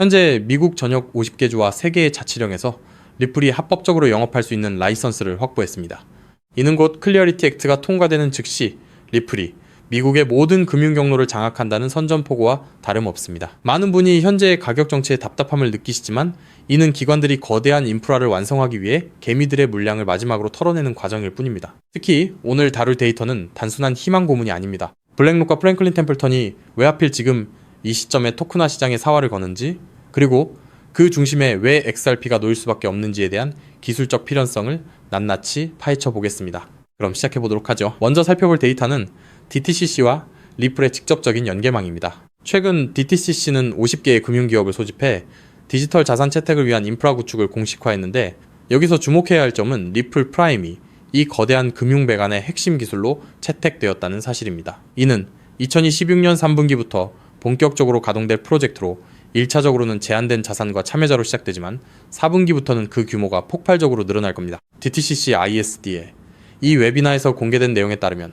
현재 미국 전역 50개 주와 3개의 자치령에서 리플이 합법적으로 영업할 수 있는 라이선스를 확보했습니다. 이는 곧 클리어리티 액트가 통과되는 즉시 리플이 미국의 모든 금융 경로를 장악한다는 선전포고와 다름없습니다. 많은 분이 현재의 가격 정치에 답답함을 느끼시지만 이는 기관들이 거대한 인프라를 완성하기 위해 개미들의 물량을 마지막으로 털어내는 과정일 뿐입니다. 특히 오늘 다룰 데이터는 단순한 희망 고문이 아닙니다. 블랙록과 프랭클린 템플턴이 왜 하필 지금 이 시점에 토크나 시장에 사활을 거는지, 그리고 그 중심에 왜 XRP가 놓일 수밖에 없는지에 대한 기술적 필연성을 낱낱이 파헤쳐 보겠습니다. 그럼 시작해 보도록 하죠. 먼저 살펴볼 데이터는 DTCC와 리플의 직접적인 연계망입니다. 최근 DTCC는 50개의 금융기업을 소집해 디지털 자산 채택을 위한 인프라 구축을 공식화했는데, 여기서 주목해야 할 점은 리플 프라임이 이 거대한 금융배관의 핵심 기술로 채택되었다는 사실입니다. 이는 2026년 3분기부터 본격적으로 가동될 프로젝트로 1차적으로는 제한된 자산과 참여자로 시작되지만 4분기부터는 그 규모가 폭발적으로 늘어날 겁니다. DTCC ISD에 이 웨비나에서 공개된 내용에 따르면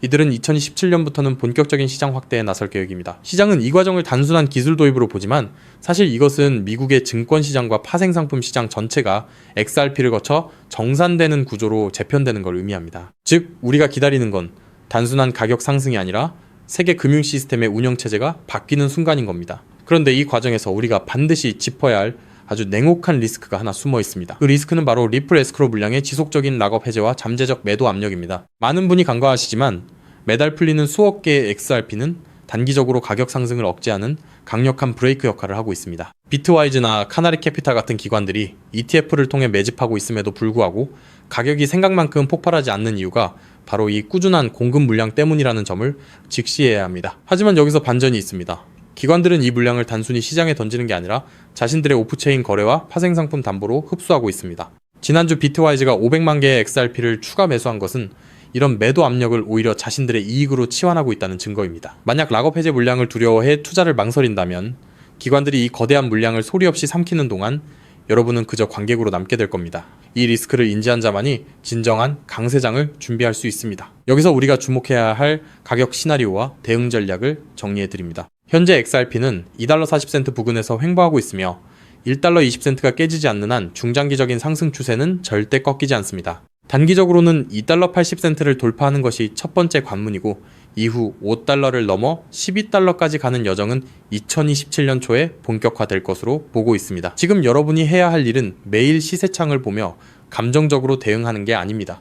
이들은 2027년부터는 본격적인 시장 확대에 나설 계획입니다. 시장은 이 과정을 단순한 기술 도입으로 보지만 사실 이것은 미국의 증권시장과 파생상품 시장 전체가 XRP를 거쳐 정산되는 구조로 재편되는 걸 의미합니다. 즉, 우리가 기다리는 건 단순한 가격 상승이 아니라 세계 금융 시스템의 운영체제가 바뀌는 순간인 겁니다. 그런데 이 과정에서 우리가 반드시 짚어야 할 아주 냉혹한 리스크가 하나 숨어 있습니다. 그 리스크는 바로 리플 에스크로 물량의 지속적인 락업 해제와 잠재적 매도 압력입니다. 많은 분이 간과하시지만 매달 풀리는 수억 개의 XRP는 단기적으로 가격 상승을 억제하는 강력한 브레이크 역할을 하고 있습니다. 비트와이즈나 카나리 캐피탈 같은 기관들이 ETF를 통해 매집하고 있음에도 불구하고 가격이 생각만큼 폭발하지 않는 이유가 바로 이 꾸준한 공급 물량 때문이라는 점을 직시해야 합니다. 하지만 여기서 반전이 있습니다. 기관들은 이 물량을 단순히 시장에 던지는 게 아니라 자신들의 오프체인 거래와 파생상품 담보로 흡수하고 있습니다. 지난주 비트와이즈가 500만 개의 XRP를 추가 매수한 것은 이런 매도 압력을 오히려 자신들의 이익으로 치환하고 있다는 증거입니다. 만약 락업 해제 물량을 두려워해 투자를 망설인다면 기관들이 이 거대한 물량을 소리 없이 삼키는 동안 여러분은 그저 관객으로 남게 될 겁니다. 이 리스크를 인지한 자만이 진정한 강세장을 준비할 수 있습니다. 여기서 우리가 주목해야 할 가격 시나리오와 대응 전략을 정리해 드립니다. 현재 XRP는 2달러 40센트 부근에서 횡보하고 있으며 1달러 20센트가 깨지지 않는 한 중장기적인 상승 추세는 절대 꺾이지 않습니다. 단기적으로는 2달러 80센트를 돌파하는 것이 첫 번째 관문이고 이후 5달러를 넘어 12달러까지 가는 여정은 2027년 초에 본격화될 것으로 보고 있습니다. 지금 여러분이 해야 할 일은 매일 시세창을 보며 감정적으로 대응하는 게 아닙니다.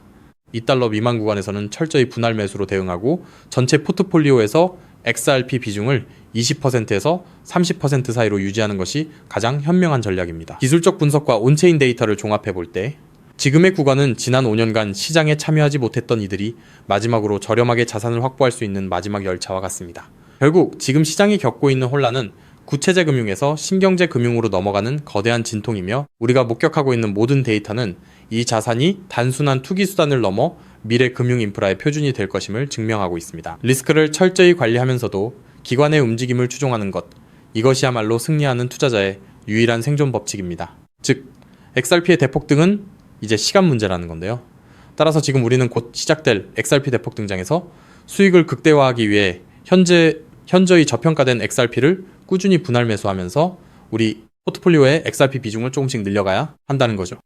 2달러 미만 구간에서는 철저히 분할 매수로 대응하고 전체 포트폴리오에서 XRP 비중을 20%에서 30% 사이로 유지하는 것이 가장 현명한 전략입니다. 기술적 분석과 온체인 데이터를 종합해 볼 때 지금의 구간은 지난 5년간 시장에 참여하지 못했던 이들이 마지막으로 저렴하게 자산을 확보할 수 있는 마지막 열차와 같습니다. 결국 지금 시장이 겪고 있는 혼란은 구체제 금융에서 신경제 금융으로 넘어가는 거대한 진통이며, 우리가 목격하고 있는 모든 데이터는 이 자산이 단순한 투기 수단을 넘어 미래 금융 인프라의 표준이 될 것임을 증명하고 있습니다. 리스크를 철저히 관리하면서도 기관의 움직임을 추종하는 것, 이것이야말로 승리하는 투자자의 유일한 생존 법칙입니다. 즉, XRP의 대폭등은 이제 시간 문제라는 건데요. 따라서 지금 우리는 곧 시작될 XRP 대폭 등장에서 수익을 극대화하기 위해 현저히 저평가된 XRP를 꾸준히 분할 매수하면서 우리 포트폴리오의 XRP 비중을 조금씩 늘려가야 한다는 거죠.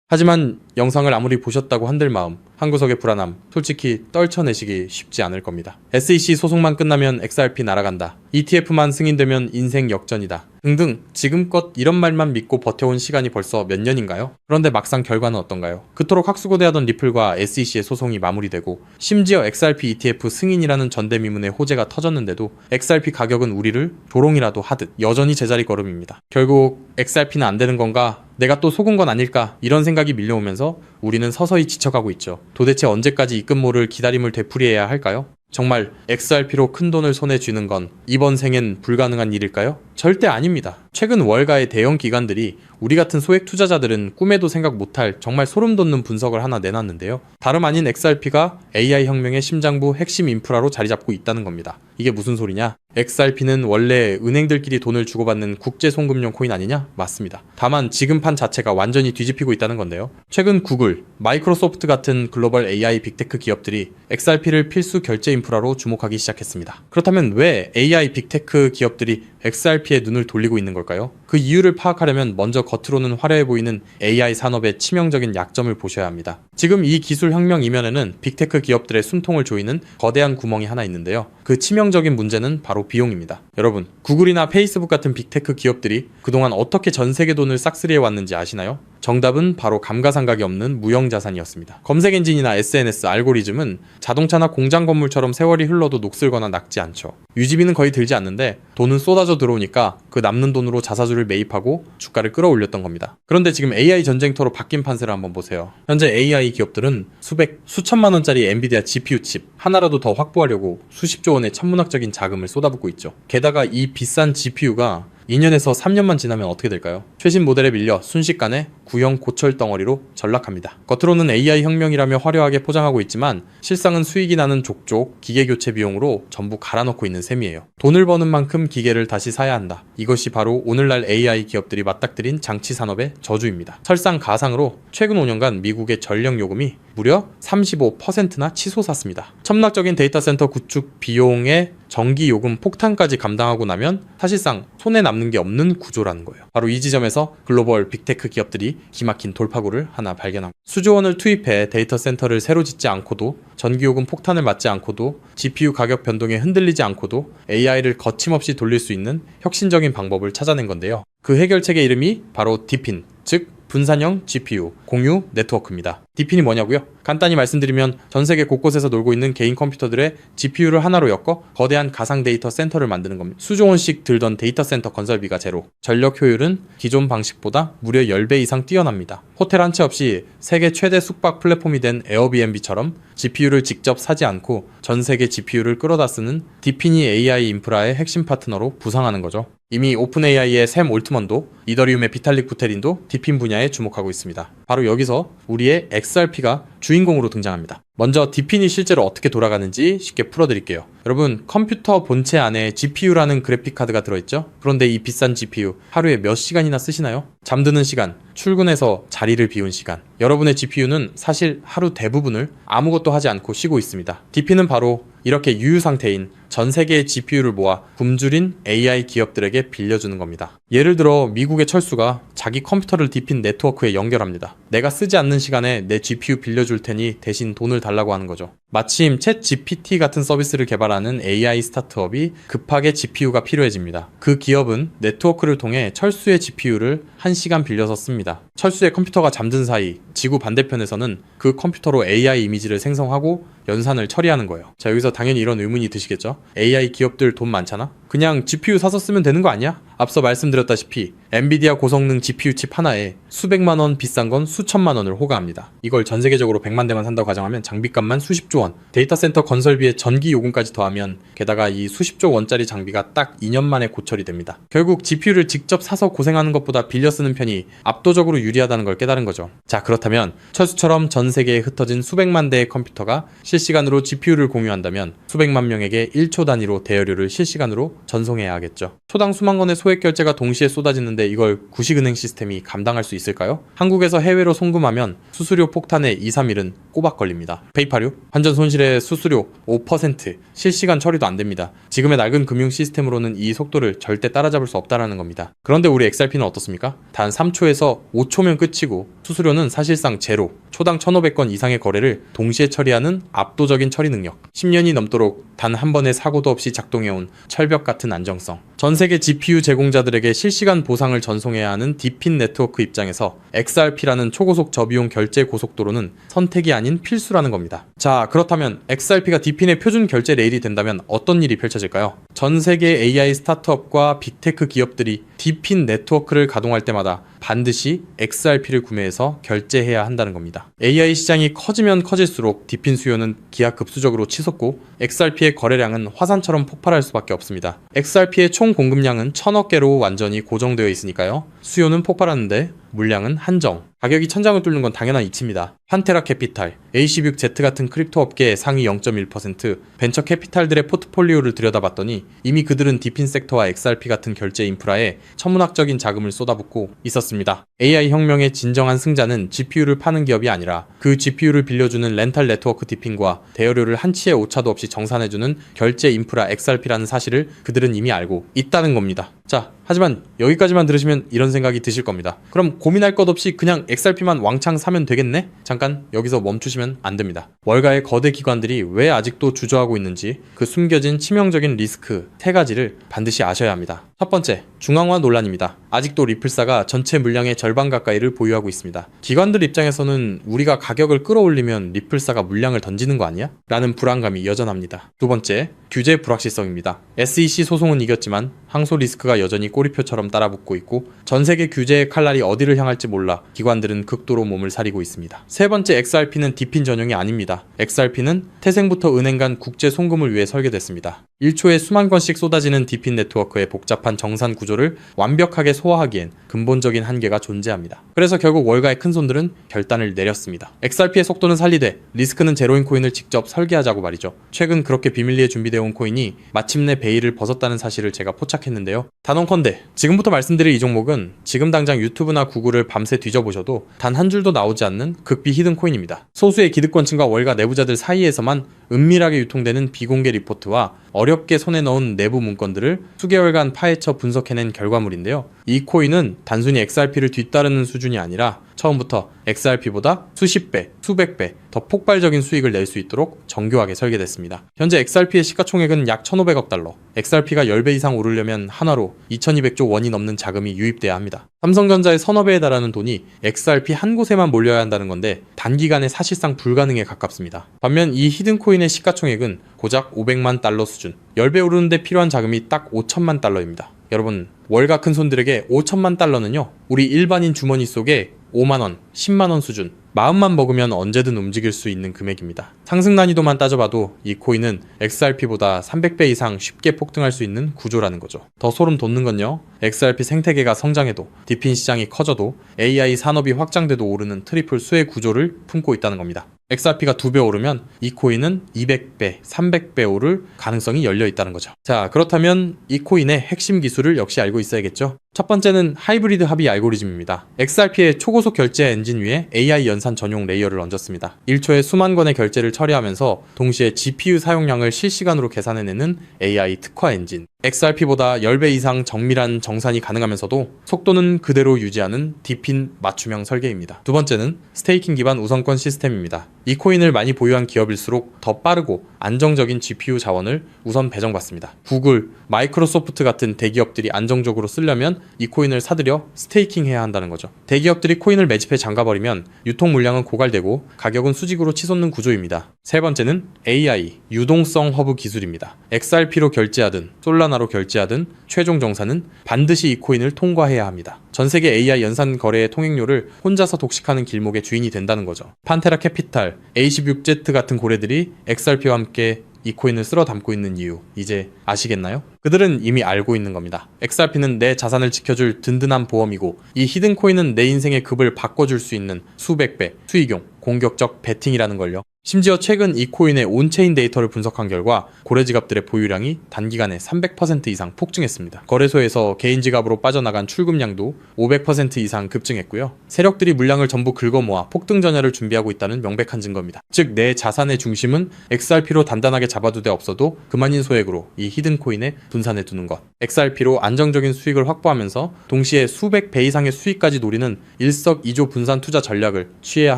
하지만 영상을 아무리 보셨다고 한들 마음, 한 구석의 불안함, 솔직히 떨쳐내시기 쉽지 않을 겁니다. SEC 소송만 끝나면 XRP 날아간다, ETF만 승인되면 인생 역전이다 등등 지금껏 이런 말만 믿고 버텨온 시간이 벌써 몇 년인가요? 그런데 막상 결과는 어떤가요? 그토록 학수고대하던 리플과 SEC의 소송이 마무리되고 심지어 XRP ETF 승인이라는 전대미문의 호재가 터졌는데도 XRP 가격은 우리를 조롱이라도 하듯 여전히 제자리 걸음입니다. 결국 XRP는 안 되는 건가? 내가 또 속은 건 아닐까? 이런 생각이 밀려오면서 우리는 서서히 지쳐가고 있죠. 도대체 언제까지 입금모를 기다림을 되풀이해야 할까요? 정말 XRP로 큰 돈을 손에 쥐는 건 이번 생엔 불가능한 일일까요? 절대 아닙니다. 최근 월가의 대형 기관들이 우리 같은 소액 투자자들은 꿈에도 생각 못할 정말 소름 돋는 분석을 하나 내놨는데요. 다름 아닌 XRP가 AI 혁명의 심장부 핵심 인프라로 자리 잡고 있다는 겁니다. 이게 무슨 소리냐? XRP는 원래 은행들끼리 돈을 주고받는 국제 송금용 코인 아니냐? 맞습니다. 다만 지금 판 자체가 완전히 뒤집히고 있다는 건데요. 최근 구글, 마이크로소프트 같은 글로벌 AI 빅테크 기업들이 XRP를 필수 결제 인프라로 주목하기 시작했습니다. 그렇다면 왜 AI 빅테크 기업들이 XRP에 눈을 돌리고 있는 걸까요? 그 이유를 파악하려면 먼저 겉으로는 화려해 보이는 AI 산업의 치명적인 약점을 보셔야 합니다. 지금 이 기술 혁명 이면에는 빅테크 기업들의 숨통을 조이는 거대한 구멍이 하나 있는데요. 그 치명적인 문제는 바로 비용입니다. 여러분, 구글이나 페이스북 같은 빅테크 기업들이 그동안 어떻게 전 세계 돈을 싹쓸이해 왔는지 아시나요? 정답은 바로 감가상각이 없는 무형자산이었습니다. 검색 엔진이나 SNS, 알고리즘은 자동차나 공장 건물처럼 세월이 흘러도 녹슬거나 낡지 않죠. 유지비는 거의 들지 않는데 돈은 쏟아져 들어오니까 그 남는 돈으로 자사주를 매입하고 주가를 끌어올렸던 겁니다. 그런데 지금 AI 전쟁터로 바뀐 판세를 한번 보세요. 현재 AI 기업들은 수백, 수천만 원짜리 엔비디아 GPU 칩 하나라도 더 확보하려고 수십조 원의 천문학적인 자금을 쏟아붓고 있죠. 게다가 이 비싼 GPU가 2년에서 3년만 지나면 어떻게 될까요? 최신 모델에 밀려 순식간에 구형 고철 덩어리로 전락합니다. 겉으로는 AI 혁명이라며 화려하게 포장하고 있지만 실상은 수익이 나는 족족 기계 교체 비용으로 전부 갈아넣고 있는 셈이에요. 돈을 버는 만큼 기계를 다시 사야 한다. 이것이 바로 오늘날 AI 기업들이 맞닥뜨린 장치 산업의 저주입니다. 설상가상으로 최근 5년간 미국의 전력 요금이 무려 35%나 치솟았습니다. 첨락적인 데이터 센터 구축 비용의 전기 요금 폭탄까지 감당하고 나면 사실상 손에 남는 게 없는 구조라는 거예요. 바로 이 지점에서 글로벌 빅테크 기업들이 기막힌 돌파구를 하나 발견합니다. 수조 원을 투입해 데이터 센터를 새로 짓지 않고도 전기 요금 폭탄을 맞지 않고도 GPU 가격 변동에 흔들리지 않고도 AI를 거침없이 돌릴 수 있는 혁신적인 방법을 찾아낸 건데요. 그 해결책의 이름이 바로 DePIN, 즉 분산형 GPU 공유 네트워크입니다. DePIN이 뭐냐고요? 간단히 말씀드리면 전 세계 곳곳에서 놀고 있는 개인 컴퓨터들의 GPU를 하나로 엮어 거대한 가상 데이터 센터를 만드는 겁니다. 수조 원씩 들던 데이터 센터 건설비가 제로. 전력 효율은 기존 방식보다 무려 10배 이상 뛰어납니다. 호텔 한 채 없이 세계 최대 숙박 플랫폼이 된 에어비앤비처럼 GPU를 직접 사지 않고 전 세계 GPU를 끌어다 쓰는 DePIN이 AI 인프라의 핵심 파트너로 부상하는 거죠. 이미 오픈AI의 샘 올트먼도 이더리움의 비탈릭 부테린도 DePIN 분야에 주목하고 있습니다. 바로 여기서 우리의 XRP가 주인공으로 등장합니다. 먼저 DePIN이 실제로 어떻게 돌아가는지 쉽게 풀어드릴게요. 여러분, 컴퓨터 본체 안에 GPU라는 그래픽카드가 들어있죠? 그런데 이 비싼 GPU 하루에 몇 시간이나 쓰시나요? 잠드는 시간, 출근해서 자리를 비운 시간. 여러분의 GPU는 사실 하루 대부분을 아무것도 하지 않고 쉬고 있습니다. DePIN은 바로 이렇게 유유 상태인 전 세계의 GPU를 모아 굶주린 AI 기업들에게 빌려주는 겁니다. 예를 들어 미국의 철수가 자기 컴퓨터를 DePIN 네트워크에 연결합니다. 내가 쓰지 않는 시간에 내 GPU 빌려줄 테니 대신 돈을 달라고 하는 거죠. 마침 챗GPT 같은 서비스를 개발하는 AI 스타트업이 급하게 GPU가 필요해집니다. 그 기업은 네트워크를 통해 철수의 GPU를 1시간 빌려서 씁니다. 철수의 컴퓨터가 잠든 사이 지구 반대편에서는 그 컴퓨터로 AI 이미지를 생성하고 연산을 처리하는 거예요. 자, 여기서 당연히 이런 의문이 드시겠죠? AI 기업들 돈 많잖아? 그냥 GPU 사서 쓰면 되는 거 아니야? 앞서 말씀드렸다시피 엔비디아 고성능 GPU 칩 하나에 수백만 원, 비싼 건 수천만 원을 호가합니다. 이걸 전 세계적으로 100만 대만 산다고 가정하면 장비값만 수십조 원, 데이터 센터 건설비에 전기 요금까지 더하면 게다가 이 수십조 원짜리 장비가 딱 2년 만에 고철이 됩니다. 결국 GPU를 직접 사서 고생하는 것보다 빌려 쓰는 편이 압도적으로 유리하다는 걸 깨달은 거죠. 자, 그렇다면 철수처럼 전 세계에 흩어진 수백만 대의 컴퓨터가 실시간으로 GPU를 공유한다면 수백만 명에게 1초 단위로 대여료를 실시간으로 전송해야 하겠죠. 초당 수만 건의 소액 결제가 동시에 쏟아지는데 이걸 구식은행 시스템이 감당할 수 있을까요? 한국에서 해외로 송금하면 수수료 폭탄에 2, 3일은 꼬박 걸립니다. 페이팔요? 환전 손실의 수수료 5%, 실시간 처리도 안 됩니다. 지금의 낡은 금융 시스템으로는 이 속도를 절대 따라잡을 수 없다는 겁니다. 그런데 우리 XRP는 어떻습니까? 단 3초에서 5초면 끝이고 수수료는 사실상 제로, 초당 1,500건 이상의 거래를 동시에 처리하는 압도적인 처리 능력, 10년이 넘도록 단 한 번의 사고도 없이 작동해온 철벽 같은 안정성. 전 세계 GPU 제공자들에게 실시간 보상을 전송해야 하는 DePIN 네트워크 입장에서 XRP라는 초고속 저비용 결제 고속도로는 선택이 아닌 필수라는 겁니다. 자, 그렇다면 XRP가 DePIN의 표준 결제 레일이 된다면 어떤 일이 펼쳐질까요? 전 세계 AI 스타트업과 빅테크 기업들이 DePIN 네트워크를 가동할 때마다 반드시 XRP를 구매해서 결제해야 한다는 겁니다. AI 시장이 커지면 커질수록 DePIN 수요는 기하급수적으로 치솟고 XRP의 거래량은 화산처럼 폭발할 수밖에 없습니다. XRP의 총 공급량은 1,000억 개로 완전히 고정되어 있으니까요. 수요는 폭발하는데 물량은 한정. 가격이 천장을 뚫는 건 당연한 이치입니다. 판테라 캐피탈, A16Z 같은 크립토 업계의 상위 0.1%, 벤처 캐피탈들의 포트폴리오를 들여다봤더니 이미 그들은 디핀 섹터와 XRP 같은 결제 인프라에 천문학적인 자금을 쏟아붓고 있었습니다. AI 혁명의 진정한 승자는 GPU를 파는 기업이 아니라 그 GPU를 빌려주는 렌탈 네트워크 디핀과 대여료를 한치의 오차도 없이 정산해주는 결제 인프라 XRP라는 사실을 그들은 이미 알고 있다는 겁니다. 자, 하지만 여기까지만 들으시면 이런 생각이 드실 겁니다. 그럼 고민할 것 없이 그냥 XRP만 왕창 사면 되겠네? 잠깐 여기서 멈추시면 안 됩니다. 월가의 거대 기관들이 왜 아직도 주저하고 있는지 그 숨겨진 치명적인 리스크 3가지를 반드시 아셔야 합니다. 첫 번째, 중앙화 논란입니다. 아직도 리플사가 전체 물량의 절반 가까이를 보유하고 있습니다. 기관들 입장에서는 우리가 가격을 끌어올리면 리플사가 물량을 던지는 거 아니야? 라는 불안감이 여전합니다. 두 번째, 규제 불확실성입니다. SEC 소송은 이겼지만 항소 리스크가 여전히 꼬리표처럼 따라붙고 있고 전 세계 규제의 칼날이 어디를 향할지 몰라 기관들은 극도로 몸을 사리고 있습니다. 세 번째, XRP는 디핀 전용이 아닙니다. XRP는 태생부터 은행 간 국제 송금을 위해 설계됐습니다. 1초에 수만 건씩 쏟아지는 디핀 네트워크의 복잡한 정산 구조를 완벽하게 소화하기엔 근본적인 한계가 존재합니다. 그래서 결국 월가의 큰손들은 결단을 내렸습니다. XRP의 속도는 살리되 리스크는 제로인 코인을 직접 설계하자고 말이죠. 최근 그렇게 비밀리에 준비되어 온 코인이 마침내 베일을 벗었다는 사실을 제가 포착했는데요. 단언컨대 지금부터 말씀드릴 이 종목은 지금 당장 유튜브나 구글을 밤새 뒤져보셔도 단 한 줄도 나오지 않는 극비 히든 코인입니다. 소수의 기득권층과 월가 내부자들 사이에서만 은밀하게 유통되는 비공개 리포트와 어렵게 손에 넣은 내부 문건들을 수개월간 파헤쳐 분석해낸 결과물인데요. 이 코인은 단순히 XRP를 뒤따르는 수준이 아니라 처음부터 XRP보다 수십 배, 수백 배 더 폭발적인 수익을 낼 수 있도록 정교하게 설계됐습니다. 현재 XRP의 시가총액은 약 1,500억 달러, XRP가 10배 이상 오르려면 한화로 2,200조 원이 넘는 자금이 유입돼야 합니다. 삼성전자의 서너 배에 달하는 돈이 XRP 한 곳에만 몰려야 한다는 건데 단기간에 사실상 불가능에 가깝습니다. 반면 이 히든코인의 시가총액은 고작 500만 달러 수준, 10배 오르는데 필요한 자금이 딱 5천만 달러입니다. 여러분, 월가 큰손들에게 5천만 달러는요, 우리 일반인 주머니 속에 5만원, 10만원 수준, 마음만 먹으면 언제든 움직일 수 있는 금액입니다. 상승 난이도만 따져봐도 이 코인은 XRP보다 300배 이상 쉽게 폭등할 수 있는 구조라는 거죠. 더 소름 돋는 건요, XRP 생태계가 성장해도 디핀 시장이 커져도 AI 산업이 확장돼도 오르는 트리플 수의 구조를 품고 있다는 겁니다. XRP가 2배 오르면 이 코인은 200배, 300배 오를 가능성이 열려 있다는 거죠. 자, 그렇다면 이 코인의 핵심 기술을 역시 알고 있어야겠죠. 첫 번째는 하이브리드 합의 알고리즘입니다. XRP의 초고속 결제 엔진 위에 AI 연산 전용 레이어를 얹었습니다. 1초에 수만 건의 결제를 처리하면서 동시에 GPU 사용량을 실시간으로 계산해내는 AI 특화 엔진. XRP보다 10배 이상 정밀한 정산이 가능하면서도 속도는 그대로 유지하는 디핀 맞춤형 설계입니다. 두 번째는 스테이킹 기반 우선권 시스템입니다. 이 코인을 많이 보유한 기업일수록 더 빠르고 안정적인 GPU 자원을 우선 배정받습니다. 구글, 마이크로소프트 같은 대기업들이 안정적으로 쓰려면 이 코인을 사들여 스테이킹 해야 한다는 거죠. 대기업들이 코인을 매집해 잠가버리면 유통 물량은 고갈되고 가격은 수직으로 치솟는 구조입니다. 세 번째는 AI, 유동성 허브 기술입니다. XRP로 결제하든 솔라나로 결제하든 최종 정산은 반드시 이 코인을 통과해야 합니다. 전 세계 AI 연산 거래의 통행료를 혼자서 독식하는 길목의 주인이 된다는 거죠. 판테라 캐피탈, A16Z 같은 고래들이 XRP와 함께 이 코인을 쓸어 담고 있는 이유, 이제 아시겠나요? 그들은 이미 알고 있는 겁니다. XRP는 내 자산을 지켜줄 든든한 보험이고 이 히든 코인은 내 인생의 급을 바꿔줄 수 있는 수백 배, 수익용, 공격적 베팅이라는 걸요. 심지어 최근 이 코인의 온체인 데이터를 분석한 결과 고래 지갑들의 보유량이 단기간에 300% 이상 폭증했습니다. 거래소에서 개인 지갑으로 빠져나간 출금량도 500% 이상 급증했고요. 세력들이 물량을 전부 긁어모아 폭등 전야를 준비하고 있다는 명백한 증거입니다. 즉, 내 자산의 중심은 XRP로 단단하게 잡아두되 없어도 그만인 소액으로 이 히든 코인에 분산해 두는 것. XRP로 안정적인 수익을 확보하면서 동시에 수백 배 이상의 수익까지 노리는 일석이조 분산 투자 전략을 취해야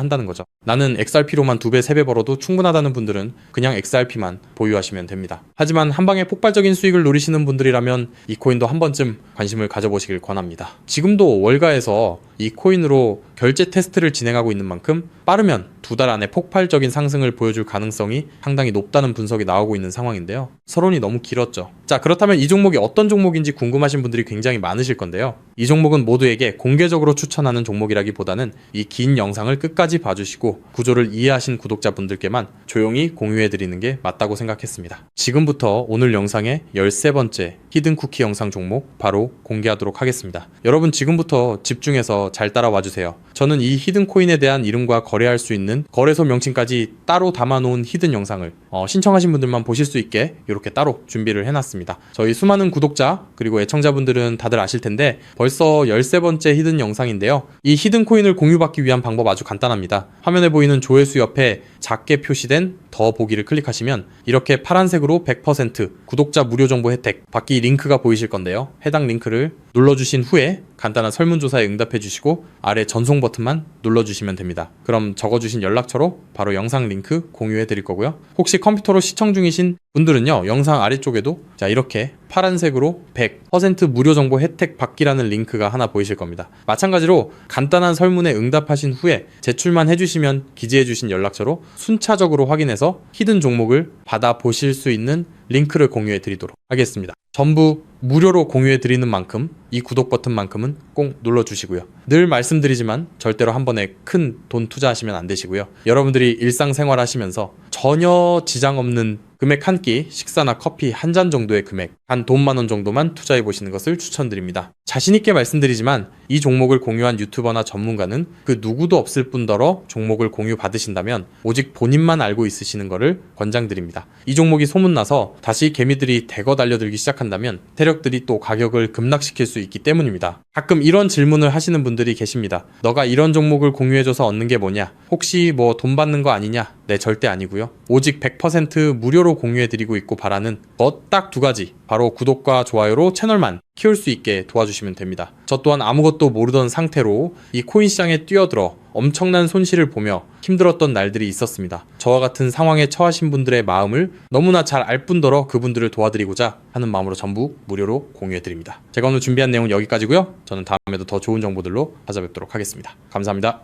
한다는 거죠. 나는 XRP로만 2배, 3배 벌어도 충분하다는 분들은 그냥 XRP만 보유하시면 됩니다. 하지만 한방에 폭발적인 수익을 노리시는 분들이라면 이 코인도 한 번쯤 관심을 가져보시길 권합니다. 지금도 월가에서 이 코인으로 결제 테스트를 진행하고 있는 만큼 빠르면 2달 안에 폭발적인 상승을 보여줄 가능성이 상당히 높다는 분석이 나오고 있는 상황인데요. 서론이 너무 길었죠. 자, 그렇다면 이 종목이 어떤 종목인지 궁금하신 분들이 굉장히 많으실 건데요. 이 종목은 모두에게 공개적으로 추천하는 종목이라기보다는 이 긴 영상을 끝까지 봐주시고 구조를 이해하신 구독자분들께만 조용히 공유해드리는 게 맞다고 생각했습니다. 지금부터 오늘 영상의 13번째 히든 쿠키 영상 종목 바로 공개하도록 하겠습니다. 여러분, 지금부터 집중해서 있으니까요. 잘 따라와 주세요. 저는 이 히든 코인에 대한 이름과 거래할 수 있는 거래소 명칭까지 따로 담아놓은 히든 영상을 신청하신 분들만 보실 수 있게 이렇게 따로 준비를 해놨습니다. 저희 수많은 구독자 그리고 애청자분들은 다들 아실 텐데 벌써 13번째 히든 영상인데요. 이 히든 코인을 공유받기 위한 방법 아주 간단합니다. 화면에 보이는 조회수 옆에 작게 표시된 더 보기를 클릭하시면 이렇게 파란색으로 100% 구독자 무료 정보 혜택 받기 링크가 보이실 건데요. 해당 링크를 눌러주신 후에 간단한 설문조사에 응답해 주시고 아래 전송 버튼만 눌러주시면 됩니다. 그럼 적어주신 연락처로 바로 영상 링크 공유해 드릴 거고요. 혹시 컴퓨터로 시청 중이신 분들은요, 영상 아래쪽에도 자 이렇게 파란색으로 100% 무료 정보 혜택 받기라는 링크가 하나 보이실 겁니다. 마찬가지로 간단한 설문에 응답하신 후에 제출만 해주시면 기재해주신 연락처로 순차적으로 확인해서 히든 종목을 받아보실 수 있는 링크를 공유해 드리도록 하겠습니다. 전부 무료로 공유해 드리는 만큼 이 구독 버튼만큼은 꼭 눌러주시고요. 늘 말씀드리지만 절대로 한 번에 큰 돈 투자하시면 안 되시고요. 여러분들이 일상생활 하시면서 전혀 지장 없는 금액 한 끼, 식사나 커피 한 잔 정도의 금액, 한 돈 10,000원 정도만 투자해 보시는 것을 추천드립니다. 자신있게 말씀드리지만 이 종목을 공유한 유튜버나 전문가는 그 누구도 없을 뿐더러 종목을 공유 받으신다면 오직 본인만 알고 있으시는 것을 권장드립니다. 이 종목이 소문나서 다시 개미들이 대거 달려들기 시작한다면 세력들이 또 가격을 급락시킬 수 있기 때문입니다. 가끔 이런 질문을 하시는 분들이 계십니다. 너가 이런 종목을 공유해줘서 얻는 게 뭐냐? 혹시 뭐 돈 받는 거 아니냐? 네, 절대 아니고요. 오직 100% 무료로 공유해드리고 있고 바라는 것 딱 두 가지. 바로 구독과 좋아요로 채널만 키울 수 있게 도와주시면 됩니다. 저 또한 아무것도 모르던 상태로 이 코인 시장에 뛰어들어 엄청난 손실을 보며 힘들었던 날들이 있었습니다. 저와 같은 상황에 처하신 분들의 마음을 너무나 잘 알 뿐더러 그분들을 도와드리고자 하는 마음으로 전부 무료로 공유해드립니다. 제가 오늘 준비한 내용은 여기까지고요. 저는 다음에도 더 좋은 정보들로 찾아뵙도록 하겠습니다. 감사합니다.